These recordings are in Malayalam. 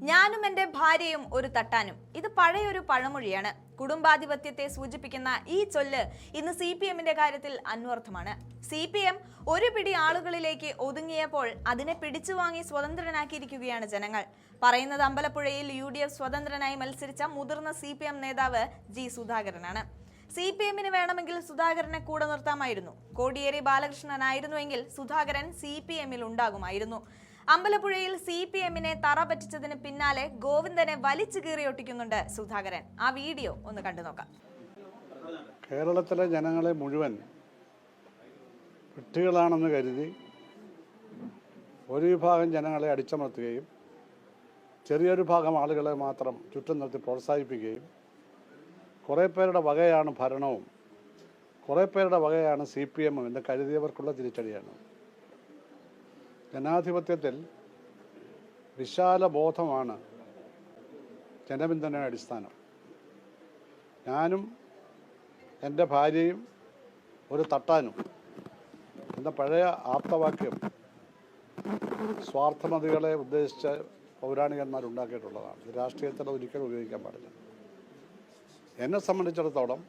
ഞാനും എൻ്റെ ഭാര്യയും ഒരു തട്ടാനും. ഇത് പഴയൊരു പഴമൊഴിയാണ്. കുടുംബാധിപത്യത്തെ സൂചിപ്പിക്കുന്ന ഈ ചൊല്ല് ഇന്ന് CPM-ന്റെ കാര്യത്തിൽ അന്വർത്ഥമാണ്. CPM ഒരു പിടി ആളുകളിലേക്ക് ഒതുങ്ങിയപ്പോൾ അതിനെ പിടിച്ചുവാങ്ങി സ്വതന്ത്രനാക്കിയിരിക്കുകയാണ് ജനങ്ങൾ. പറയുന്നത് അമ്പലപ്പുഴയിൽ UDF സ്വതന്ത്രനായി മത്സരിച്ച മുതിർന്ന CPM നേതാവ് G സുധാകരനാണ്. CPM-ന് വേണമെങ്കിൽ സുധാകരനെ കൂടെ നിർത്താമായിരുന്നു. കോടിയേരി ബാലകൃഷ്ണനായിരുന്നുവെങ്കിൽ സുധാകരൻ CPM-ൽ ഉണ്ടാകുമായിരുന്നു. അമ്പലപ്പുഴയിൽ CPM-നെ തറ പറ്റിച്ചതിന് പിന്നാലെ ഗോവിന്ദനെ വലിച്ചു കീറിയൊട്ടിക്കുന്നുണ്ട് സുധാകരൻ. ആ വീഡിയോ ഒന്ന് കണ്ടു നോക്കാം. കേരളത്തിലെ ജനങ്ങളെ മുഴുവൻ വിട്ടുകളാണെന്ന് കരുതി ഒരു വിഭാഗം ജനങ്ങളെ അടിച്ചമർത്തുകയും ചെറിയൊരു ഭാഗം ആളുകളെ മാത്രം ചുറ്റും നിർത്തി പ്രോത്സാഹിപ്പിക്കുകയും കുറേ പേരുടെ വകയാണ് ഭരണവും കുറേ പേരുടെ വകയാണ് CPM എന്ന് കരുതിയവർക്കുള്ള തിരിച്ചടിയാണ്. ജനാധിപത്യത്തിൽ വിശാല ബോധമാണ് ജനപിന്തുണയുടെ അടിസ്ഥാനം. ഞാനും എൻ്റെ ഭാര്യയും ഒരു തട്ടാനും എന്ന പഴയ ആപ്തവാക്യം സ്വാർത്ഥമതികളെ ഉദ്ദേശിച്ച് പൗരാണികന്മാരുണ്ടാക്കിയിട്ടുള്ളതാണ്. ഇത് രാഷ്ട്രീയത്തിൽ ഒരിക്കലും ഉപയോഗിക്കാൻ പാടില്ല. എന്നെ സംബന്ധിച്ചിടത്തോളം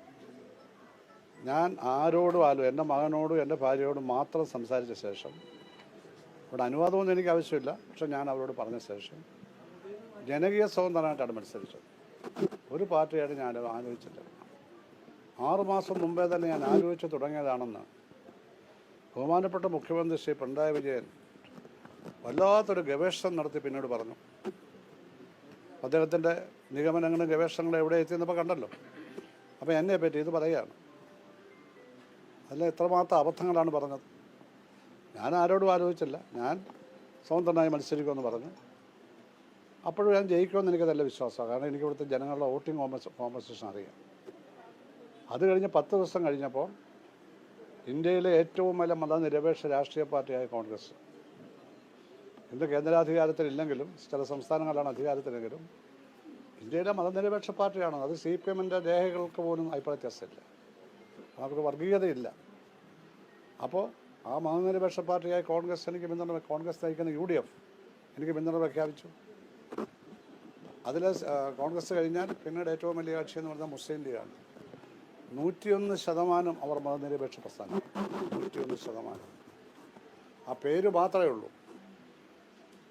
ഞാൻ ആരോടും എൻ്റെ മകനോടും എൻ്റെ ഭാര്യയോടും മാത്രം സംസാരിച്ച ശേഷം, ഇവിടെ അനുവാദമൊന്നും എനിക്ക് ആവശ്യമില്ല, പക്ഷെ ഞാൻ അവരോട് പറഞ്ഞ ശേഷം ജനകീയ സ്വതന്ത്രനായിട്ടാണ് മത്സരിച്ചത്. ഒരു പാർട്ടിയായിട്ട് ഞാൻ ആലോചിച്ചില്ല. 6 മാസം മുമ്പേ തന്നെ ഞാൻ ആലോചിച്ച് തുടങ്ങിയതാണെന്ന് ബഹുമാനപ്പെട്ട മുഖ്യമന്ത്രി ശ്രീ പിണറായി വിജയൻ വല്ലാത്തൊരു ഗവേഷണം നടത്തി പിന്നീട് പറഞ്ഞു. അദ്ദേഹത്തിൻ്റെ നിഗമനങ്ങളും ഗവേഷണങ്ങളും എവിടെ എത്തിയെന്നപ്പോൾ കണ്ടല്ലോ. അപ്പോൾ എന്നെ പറ്റി ഇത് പറയുകയാണ്. അതിൽ എത്രമാത്രം അബദ്ധങ്ങളാണ് പറഞ്ഞത്. ഞാൻ ആരോടും ആലോചിച്ചില്ല. ഞാൻ സ്വതന്ത്രനായി മത്സരിക്കുമെന്ന് പറഞ്ഞു. അപ്പോഴും ഞാൻ ജയിക്കുമെന്ന് എനിക്ക് നല്ല വിശ്വാസമാണ്. കാരണം എനിക്ക് ഇവിടുത്തെ ജനങ്ങളുടെ വോട്ടിംഗ് കോമ്പസിഷൻ അറിയാം. അത് കഴിഞ്ഞ് 10 ദിവസം കഴിഞ്ഞപ്പോൾ ഇന്ത്യയിലെ ഏറ്റവും വലിയ മതനിരപേക്ഷ രാഷ്ട്രീയ പാർട്ടിയായ കോൺഗ്രസ്, ഇന്ന് കേന്ദ്രാധികാരത്തിലില്ലെങ്കിലും ചില സംസ്ഥാനങ്ങളിലാണ് അധികാരത്തിലെങ്കിലും ഇന്ത്യയിലെ മതനിരപേക്ഷ പാർട്ടിയാണ്. അത് CPM-ൻ്റെ രേഖകൾക്ക് പോലും അഭിപ്രായ വ്യത്യാസമില്ല. അവർക്ക് വർഗീയതയില്ല. അപ്പോൾ ആ മതനിരപേക്ഷ പാർട്ടിയായ കോൺഗ്രസ് എനിക്ക് പിന്തുണ, കോൺഗ്രസ് നയിക്കുന്ന UDF എനിക്ക് പിന്തുണ പ്രഖ്യാപിച്ചു. അതിൽ കോൺഗ്രസ് കഴിഞ്ഞാൽ പിന്നീട് ഏറ്റവും വലിയ കക്ഷി എന്ന് പറഞ്ഞാൽ മുസ്ലിം ലീഗാണ്. 101% അവർ മതനിരപേക്ഷ പ്രസ്ഥാനം. 101%. ആ പേര് മാത്രമേ ഉള്ളൂ.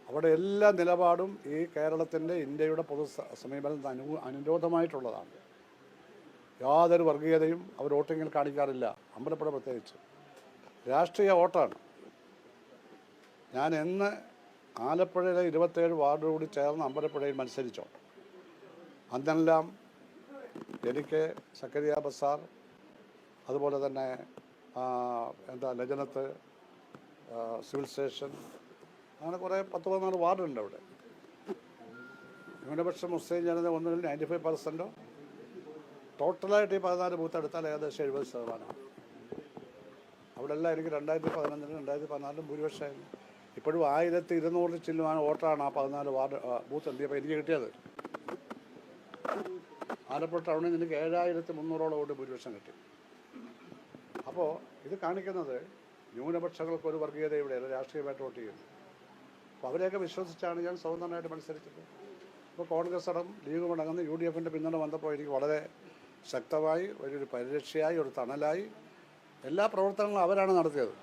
അവിടെ എല്ലാ നിലപാടും ഈ കേരളത്തിൻ്റെ ഇന്ത്യയുടെ പൊതു സമീപനത്തിന് അനുരോധമായിട്ടുള്ളതാണ്. യാതൊരു വർഗീയതയും അവർ വോട്ടിങ്ങിൽ കാണിക്കാറില്ല. അമ്പലപ്പുഴ പ്രത്യേകിച്ച് രാഷ്ട്രീയ വോട്ടാണ്. ഞാൻ എന്ന് ആലപ്പുഴയിലെ 27 വാർഡ് കൂടി ചേർന്ന് അമ്പലപ്പുഴയിൽ മത്സരിച്ചോ, അന്നെല്ലാം എനിക്ക് സക്കരിയ ബസാർ, അതുപോലെ തന്നെ ലജനത്ത്, സിവിൽ സ്റ്റേഷൻ, അങ്ങനെ കുറേ 10-14 വാർഡുണ്ട് അവിടെ. ന്യൂനപക്ഷം മുസ്ലിം ജനത ഒന്നുകിൽ 95%, ടോട്ടലായിട്ട് ഈ 14 ബൂത്ത് എടുത്താൽ ഏകദേശം 70%. അവിടെ എല്ലാം എനിക്ക് 2015-ലും 2014-ലും ഭൂരിപക്ഷമായിരുന്നു. ഇപ്പോഴും 1200 ചില്ലുമാണ് വോട്ടാണ് ആ 14 വാർഡ് ബൂത്ത് എത്തിയപ്പോൾ എനിക്ക് കിട്ടിയത്. ആലപ്പുഴ ടൗണിൽ നിന്ന് എനിക്ക് 7300 വോട്ട് ഭൂരിപക്ഷം കിട്ടി. അപ്പോൾ ഇത് കാണിക്കുന്നത് ന്യൂനപക്ഷങ്ങൾക്ക് ഒരു വർഗീയത ഇവിടെയല്ല, രാഷ്ട്രീയമായിട്ട് വോട്ട് ചെയ്യുന്നു. അപ്പോൾ അവരെയൊക്കെ വിശ്വസിച്ചാണ് ഞാൻ സ്വതന്ത്രമായിട്ട് മത്സരിച്ചത്. ഇപ്പോൾ കോൺഗ്രസ് അടക്കം ലീഗ് അടങ്ങുന്ന UDF-ൻ്റെ പിന്തുണ വന്നപ്പോൾ എനിക്ക് വളരെ ശക്തമായി വലിയൊരു പരിരക്ഷയായി, ഒരു തണലായി. എല്ലാ പ്രവർത്തനങ്ങളും അവരാണ് നടത്തിയത്.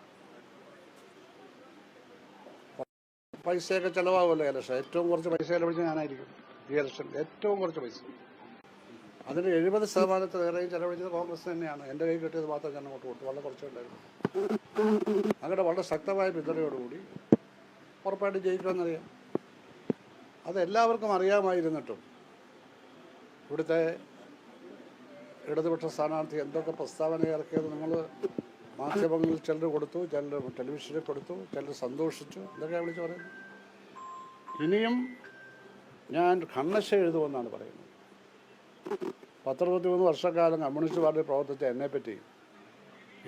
പൈസയൊക്കെ ചിലവാകുമല്ലോ ഇലക്ഷൻ. ഏറ്റവും കുറച്ച് പൈസ ചിലവഴിച്ച് ഞാനായിരിക്കും ഈ ഇലക്ഷൻ. ഏറ്റവും കുറച്ച് പൈസ, അതിന് 70%-ലേറെയും ചിലവഴിച്ചത് കോൺഗ്രസ് തന്നെയാണ്. എൻ്റെ കൈ കിട്ടിയത് മാത്രം ഞാൻ അങ്ങോട്ട് കൊടുത്തു. വളരെ കുറച്ചുണ്ടായിരുന്നു. അങ്ങനെ വളരെ ശക്തമായ പിന്തുണയോടുകൂടി ഉറപ്പായിട്ട് ജയിക്കുമെന്നറിയാം. അത് എല്ലാവർക്കും അറിയാമായിരുന്നിട്ടും ഇവിടുത്തെ ഇടതുപക്ഷ സ്ഥാനാർത്ഥി എന്തൊക്കെ പ്രസ്താവന ഇറക്കിയത് നിങ്ങൾ മാധ്യമങ്ങളിൽ ചിലർ കൊടുത്തു, ചിലർ ടെലിവിഷനിൽ കൊടുത്തു, ചിലർ സന്തോഷിച്ചു, എന്തൊക്കെയാണ് വിളിച്ച് പറയുന്നത്. ഇനിയും ഞാൻ കണ്ണശ എഴുതുമെന്നാണ് പറയുന്നത്. 10-23 വർഷക്കാലം കമ്മ്യൂണിസ്റ്റ് പാർട്ടി പ്രവർത്തിച്ച എന്നെപ്പറ്റി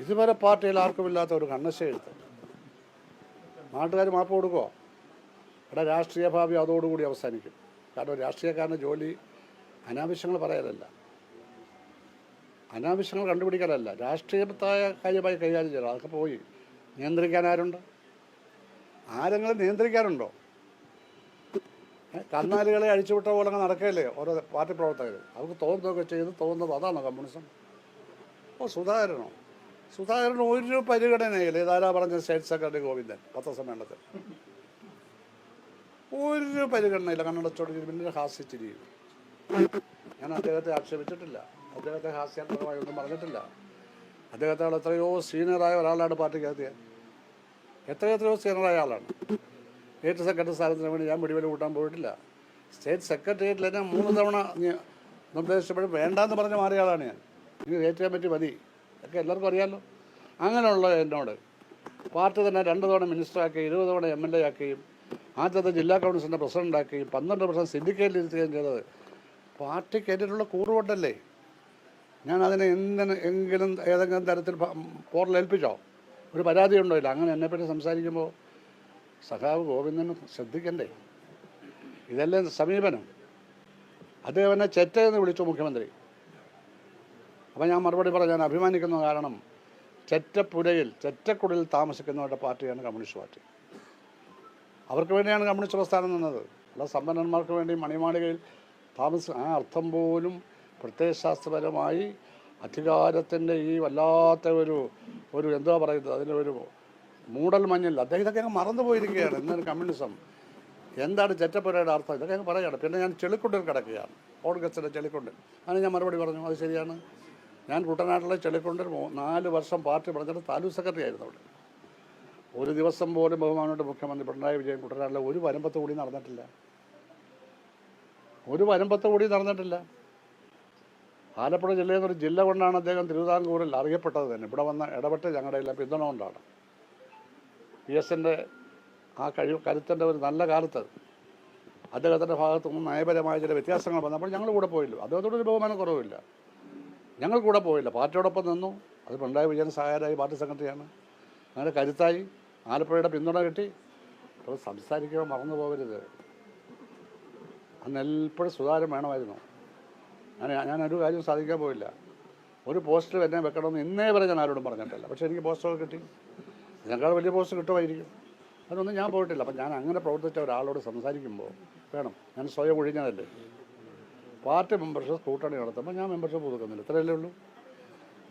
ഇതുവരെ പാർട്ടിയിൽ ആർക്കുമില്ലാത്ത ഒരു കണ്ണശ എഴുത്ത്. നാട്ടുകാർ മാപ്പ് കൊടുക്കുമോ? ഇവിടെ രാഷ്ട്രീയ ഭാവി അതോടുകൂടി അവസാനിക്കും. കാരണം രാഷ്ട്രീയക്കാരൻ്റെ ജോലി അനാവശ്യങ്ങൾ പറയലല്ല, അനാവശ്യങ്ങൾ കണ്ടുപിടിക്കലല്ല, രാഷ്ട്രീയത്തായ കാര്യമായി കൈകാര്യം ചെയ്യണം. അതൊക്കെ പോയി. നിയന്ത്രിക്കാൻ ആരുണ്ട്? ആരെങ്കിലും നിയന്ത്രിക്കാനുണ്ടോ? കന്നാലികളെ അഴിച്ചുവിട്ട പോലെ അങ്ങ് നടക്കുകയല്ലേ ഓരോ പാർട്ടി പ്രവർത്തകർ. അവർക്ക് തോന്നുന്നതൊക്കെ ചെയ്ത് തോന്നുന്നത് അതാണോ കമ്മ്യൂണിസം? സുധാകരൻ ഒരു പരിഗണനയില്ല. ഇതാരാ പറഞ്ഞ സ്റ്റേറ്റ് സെക്രട്ടറി ഗോവിന്ദൻ പത്രസമ്മേളനത്തിൽ ഒരു പരിഗണനയില്ല. കണ്ണടച്ചോട് പിന്നെ ഹാസ്യച്ചിരിയും. ഞാൻ അദ്ദേഹത്തെ ആക്ഷേപിച്ചിട്ടില്ല, അദ്ദേഹത്തെ ഹാസ്യാത്മകമായി ഒന്നും പറഞ്ഞിട്ടില്ല. അദ്ദേഹത്തെ എത്രയോ സീനിയറായ ഒരാളാണ് പാർട്ടിക്കകത്ത്, എത്രയോ സീനിയറായ ആളാണ്. സ്റ്റേറ്റ് സെക്രട്ടറി സ്ഥാനത്തിന് വേണ്ടി ഞാൻ വെടിവെല കൂട്ടാൻ പോയിട്ടില്ല. സ്റ്റേറ്റ് സെക്രട്ടേറിയറ്റിൽ തന്നെ 3 തവണ നിർദ്ദേശിച്ചപ്പോഴും വേണ്ടാന്ന് പറഞ്ഞ് മാറിയ ആളാണ് ഞാൻ. എനിക്ക് കയറ്റാൻ പറ്റി മതി, ഒക്കെ എല്ലാവർക്കും അറിയാമല്ലോ. അങ്ങനെയുള്ള എന്നോട് പാർട്ടി തന്നെ 2 തവണ മിനിസ്റ്ററാക്കി, 20 തവണ MLA ആക്കുകയും ആദ്യത്തെ ജില്ലാ കൗൺസിലിൻ്റെ പ്രസിഡൻ്റാക്കുകയും 12% സിൻഡിക്കേറ്റിൽ ഇരുത്തുകയും ചെയ്തത് പാർട്ടിക്ക് ഏറ്റിട്ടുള്ള കൂറുകൊണ്ടല്ലേ. ഞാൻ അതിനെ എങ്കിലും ഏതെങ്കിലും തരത്തിൽ പോറലേൽപ്പിച്ചോ? ഒരു പരാതി ഉണ്ടോ? ഇല്ല. അങ്ങനെ എന്നെപ്പറ്റി സംസാരിക്കുമ്പോൾ സഖാവ് ഗോവിന്ദൻ ശ്രദ്ധിക്കണ്ടേ? ഇതല്ലേ സമീപനം? അദ്ദേഹം എന്നെ ചെറ്റയെന്ന് വിളിച്ചു മുഖ്യമന്ത്രി. അപ്പം ഞാൻ മറുപടി പറയാൻ ഞാൻ അഭിമാനിക്കുന്ന കാരണം ചെറ്റക്കുടിൽ താമസിക്കുന്നവരുടെ പാർട്ടിയാണ് കമ്മ്യൂണിസ്റ്റ് പാർട്ടി. അവർക്ക് വേണ്ടിയാണ് കമ്മ്യൂണിസ്റ്റ് പ്രസ്ഥാനം നിന്നത്. അല്ല സമ്പന്നന്മാർക്ക് വേണ്ടി മണിമാളികയിൽ ആ അർത്ഥം പോലും പ്രത്യയശാസ്ത്രപരമായി അധികാരത്തിൻ്റെ ഈ വല്ലാത്ത ഒരു എന്താ പറയുന്നത്, അതിനൊരു മൂടൽ മഞ്ഞിൽ അദ്ദേഹം ഇതൊക്കെ അങ്ങ് മറന്നു പോയിരിക്കുകയാണ്. എന്താണ് കമ്മ്യൂണിസം, എന്താണ് ചെറ്റപ്പുരയുടെ അർത്ഥം, ഇതൊക്കെ അങ്ങ് പറയുകയാണ്. പിന്നെ ഞാൻ ചെളിക്കുണ്ടിൽ കിടക്കുകയാണ്, ഓർഗസ്റ്റിൻ്റെ ചെളിക്കുണ്ടിൽ. അതിന് ഞാൻ മറുപടി പറഞ്ഞു, അത് ശരിയാണ്. ഞാൻ കുട്ടനാട്ടിലെ ചെളിക്കുണ്ടിൽ 4 വർഷം പാർട്ടി പറഞ്ഞിട്ട് താലൂക്ക് സെക്രട്ടറി ആയിരുന്നു അവിടെ. ഒരു ദിവസം പോലും ബഹുമാനോട്ട് മുഖ്യമന്ത്രി പിണറായി വിജയൻ കുട്ടനാട്ടിലെ ഒരു വരമ്പത്ത് കൂടി നടന്നിട്ടില്ല. ആലപ്പുഴ ജില്ലയിൽ നിന്നൊരു ജില്ല കൊണ്ടാണ് അദ്ദേഹം തിരുവിതാംകൂറിൽ അറിയപ്പെട്ടത് തന്നെ. ഇവിടെ വന്ന് ഇടപെട്ട് ഞങ്ങളുടെ എല്ലാം പിന്തുണ കൊണ്ടാണ്. PS-ൻ്റെ ആ കരുത്തിൻ്റെ ഒരു നല്ല കാലത്ത് അദ്ദേഹത്തിൻ്റെ ഭാഗത്തു നിന്ന് നയപരമായ ചില വ്യത്യാസങ്ങൾ വന്നപ്പോൾ ഞങ്ങൾ കൂടെ പോയില്ല. അദ്ദേഹത്തോടൊരു ബഹുമാനം കുറവില്ല, ഞങ്ങൾ കൂടെ പോയില്ല. പാർട്ടിയോടൊപ്പം നിന്നു. അത് പിണറായി വിജയൻ സഹായരായി പാർട്ടി സെക്രട്ടറിയാണ്. അങ്ങനെ കരുത്തായി ആലപ്പുഴയുടെ പിന്തുണ കിട്ടി. അപ്പോൾ സംസാരിക്കുമ്പോൾ മറന്നു പോകരുത്, അന്ന് എപ്പോഴും സുധാകരൻ വേണമായിരുന്നു. ഞാനൊരു കാര്യം സാധിക്കാൻ പോയില്ല. ഒരു പോസ്റ്റർ എന്നെ വെക്കണമെന്ന് ഇന്നേ വരെ ഞാൻ ആരോടും പറഞ്ഞിട്ടില്ല. പക്ഷേ എനിക്ക് പോസ്റ്ററൊക്കെ കിട്ടി. ഇതിനേക്കാൾ വലിയ പോസ്റ്റ് കിട്ടുമായിരിക്കും. അതൊന്നും ഞാൻ പോയിട്ടില്ല. അപ്പം ഞാൻ അങ്ങനെ പ്രവർത്തിച്ച ഒരാളോട് സംസാരിക്കുമ്പോൾ വേണം, ഞാൻ സ്വയം ഒഴിഞ്ഞതല്ലേ. പാർട്ടി മെമ്പർഷിപ്പ് കൂട്ടണി നടത്തുമ്പോൾ ഞാൻ മെമ്പർഷിപ്പ് പുതുക്കുന്നില്ല, ഇത്രയല്ലേ ഉള്ളൂ.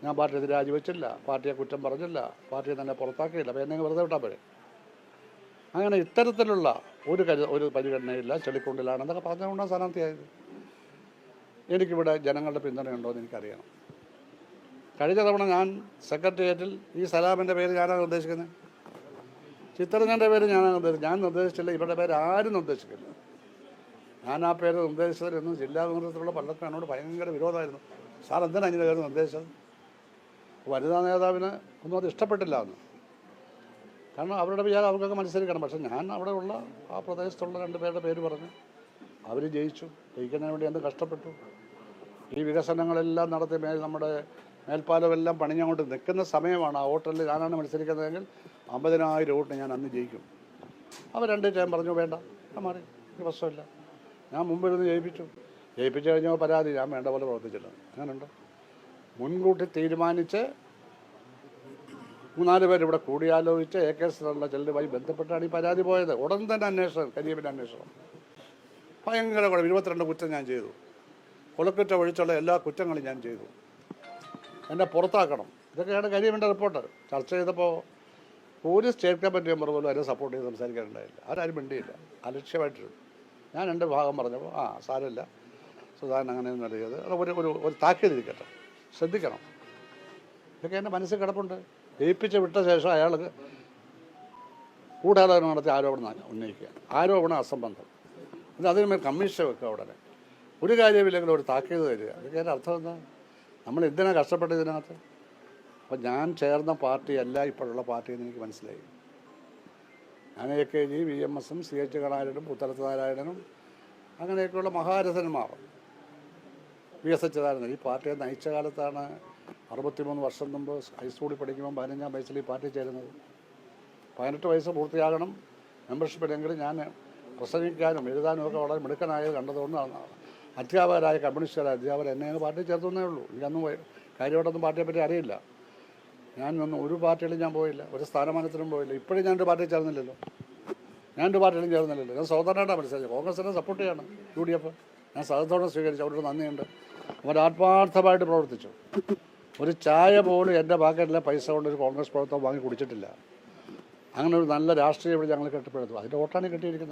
ഞാൻ പാർട്ടിയെ രാജിവെച്ചില്ല, പാർട്ടിയെ കുറ്റം പറഞ്ഞില്ല, പാർട്ടിയെ തന്നെ പുറത്താക്കിയില്ല. അപ്പോൾ എന്നെ വെറുതെ വിട്ടാൽ പോരെ. അങ്ങനെ ഇത്തരത്തിലുള്ള ഒരു പരിഗണനയില്ല. ചെളിക്കുണ്ടിലാണെന്നൊക്കെ പറഞ്ഞുകൊണ്ടാണ് സ്ഥാനാർത്ഥിയായത്. എനിക്കിവിടെ ജനങ്ങളുടെ പിന്തുണയുണ്ടോ എന്ന് എനിക്കറിയണം. കഴിഞ്ഞ തവണ ഞാൻ സെക്രട്ടേറിയറ്റിൽ ഈ സലാമിൻ്റെ പേര് ഞാനാണ് നിർദ്ദേശിക്കുന്നത്, ചിത്രഞ്ജൻ്റെ പേര് ഞാൻ നിർദ്ദേശിച്ചില്ല. ഇവരുടെ പേര് ആരും നിർദ്ദേശിക്കില്ല. ഞാൻ ആ പേര് നിർദ്ദേശിച്ചതിലൊന്നും ജില്ലാ നേതൃത്വത്തിലുള്ള പലർക്കും എന്നോട് ഭയങ്കര വിരോധമായിരുന്നു. സാർ എന്തിനാണ് അതിൻ്റെ പേര് നിർദ്ദേശിച്ചത്? വനിതാ നേതാവിന് ഒന്നും അത് ഇഷ്ടപ്പെട്ടില്ല എന്ന്. കാരണം അവരുടെ വിചാരം അവർക്കൊക്കെ മത്സരിക്കണം. പക്ഷേ ഞാൻ അവിടെ ഉള്ള ആ പ്രദേശത്തുള്ള 2 പേരുടെ പേര് പറഞ്ഞു. അവർ ജയിക്കുന്നതിന് വേണ്ടി എന്ത് കഷ്ടപ്പെട്ടു. ഈ വികസനങ്ങളെല്ലാം നടത്തി നമ്മുടെ മേൽപ്പാലമെല്ലാം പണിഞ്ഞങ്ങോട്ട് നിൽക്കുന്ന സമയമാണ്. ആ വോട്ടറിൽ ഞാനാണ് മത്സരിക്കുന്നതെങ്കിൽ 50,000 വോട്ടിന് ഞാൻ അന്ന് ജയിക്കും. അവർ 2 ടൈം പറഞ്ഞു വേണ്ട, ഞാൻ മാറി, എനിക്ക് പ്രശ്നമില്ല. ഞാൻ മുമ്പിരുന്ന് ജയിപ്പിച്ചു കഴിഞ്ഞാൽ പരാതി, ഞാൻ വേണ്ട പോലെ പ്രവർത്തിച്ചില്ല. അങ്ങനെയുണ്ട്. മുൻകൂട്ടി തീരുമാനിച്ച് 3-4 പേര് ഇവിടെ കൂടിയാലോചിച്ച് AK സ്ഥലമുള്ള ചിലരുമായി ബന്ധപ്പെട്ടാണ് ഈ പരാതി പോയത്. ഉടൻ തന്നെ അന്വേഷണം, കരിയപ്പിൻ്റെ അന്വേഷണം. ഭയങ്കര 22 കുറ്റം ഞാൻ ചെയ്തു. കൊലക്കുറ്റം ഒഴിച്ചുള്ള എല്ലാ കുറ്റങ്ങളും ഞാൻ ചെയ്തു. എന്നെ പുറത്താക്കണം. ഇതൊക്കെയാണ് കരിയപ്പിൻ്റെ റിപ്പോർട്ട്. ചർച്ച ചെയ്തപ്പോൾ ഒരു സ്റ്റേറ്റ് കമ്മിറ്റി മെമ്പർ പോലും അതിനെ സപ്പോർട്ട് ചെയ്ത് സംസാരിക്കാനുണ്ടായില്ല. ആരും മിണ്ടിയില്ല, അലക്ഷ്യമായിട്ടിരുന്നു. ഞാൻ എൻ്റെ ഭാഗം പറഞ്ഞപ്പോൾ സാരമില്ല, സുധാകരൻ അങ്ങനെയൊന്നും അറിയത് ഒരു താക്കീതിരിക്കട്ടെ, ശ്രദ്ധിക്കണം. ഇതൊക്കെ എൻ്റെ മനസ്സിൽ കിടപ്പുണ്ട്. ജയിപ്പിച്ച് വിട്ട ശേഷം അയാൾക്ക് ഗൂഢാലോചന നടത്തി ആരോപണം ഉന്നയിക്കുക, ആരോപണം അസംബന്ധം, എന്നിട്ട് അതിനുമേൽ കമ്മീഷൻ വെക്കുക. ഉടനെ ഒരു കാര്യമില്ലെങ്കിൽ ഒരു താക്കീത് തരിക. ഇതൊക്കെ എൻ്റെ അർത്ഥം എന്താ? നമ്മൾ എന്തിനാണ് കഷ്ടപ്പെട്ടത് ഇതിനകത്ത്? അപ്പം ഞാൻ ചേർന്ന പാർട്ടിയല്ല ഇപ്പോഴുള്ള പാർട്ടിയെന്ന് എനിക്ക് മനസ്സിലായി. ഞാൻ AKG, VMSഉം CH കണാരനും പുത്തലത്ത് നാരായണനും അങ്ങനെയൊക്കെയുള്ള മഹാരഥന്മാർ, VS അച്യുതാനന്ദൻ ഈ പാർട്ടിയെ നയിച്ച കാലത്താണ് 63 വർഷം മുമ്പ് ഹൈസ്കൂളിൽ പഠിക്കുമ്പോൾ 15-ാം വയസ്സിൽ ഈ പാർട്ടി ചേരുന്നത്. 18 വയസ്സ് പൂർത്തിയാകണം മെമ്പർഷിപ്പിലെങ്കിൽ ഞാൻ പ്രസംഗിക്കാനും എഴുതാനും ഒക്കെ വളരെ മിടുക്കനായത് കണ്ടതുകൊണ്ടാണ് അധ്യാപകരായ കമ്മ്യൂണിസ്റ്റുകാരായ അധ്യാപകർ എന്നെ പാർട്ടി ചേർത്തുന്നേ ഉള്ളൂ. എനിക്കന്നും കാര്യമായിട്ടൊന്നും പാർട്ടിയെപ്പറ്റി അറിയില്ല. ഞാൻ ഒരു പാർട്ടിയിലും ഞാൻ പോയില്ല, ഒരു സ്ഥാനമാനത്തിനും പോയില്ല. ഇപ്പോഴും ഞാനൊരു പാർട്ടി ചേർന്നില്ലല്ലോ. ഞാൻ ഒരു പാർട്ടിയിലും ചേർന്നില്ലല്ലോ. ഞാൻ സ്വതന്ത്രമായിട്ടാണ് മനസ്സിലാക്കി കോൺഗ്രസിനെ സപ്പോർട്ട് ചെയ്യാണ് UDF. ഞാൻ സഹത്തോടെ സ്വീകരിച്ചു. അവരോട് നന്ദിയുണ്ട്. അവർ ആത്മാർത്ഥമായിട്ട് പ്രവർത്തിച്ചു. ഒരു ചായ പോലും എൻ്റെ പാക്കറ്റിലെ പൈസ കൊണ്ട് ഒരു കോൺഗ്രസ് പ്രവർത്തനം വാങ്ങി കുടിച്ചിട്ടില്ല. അങ്ങനെ ഒരു നല്ല രാഷ്ട്രീയം ഇവിടെ ഞങ്ങൾ കെട്ടിപ്പടുത്തു. അതിൻ്റെ വോട്ടാണ് കിട്ടിയിരിക്കുന്നത്.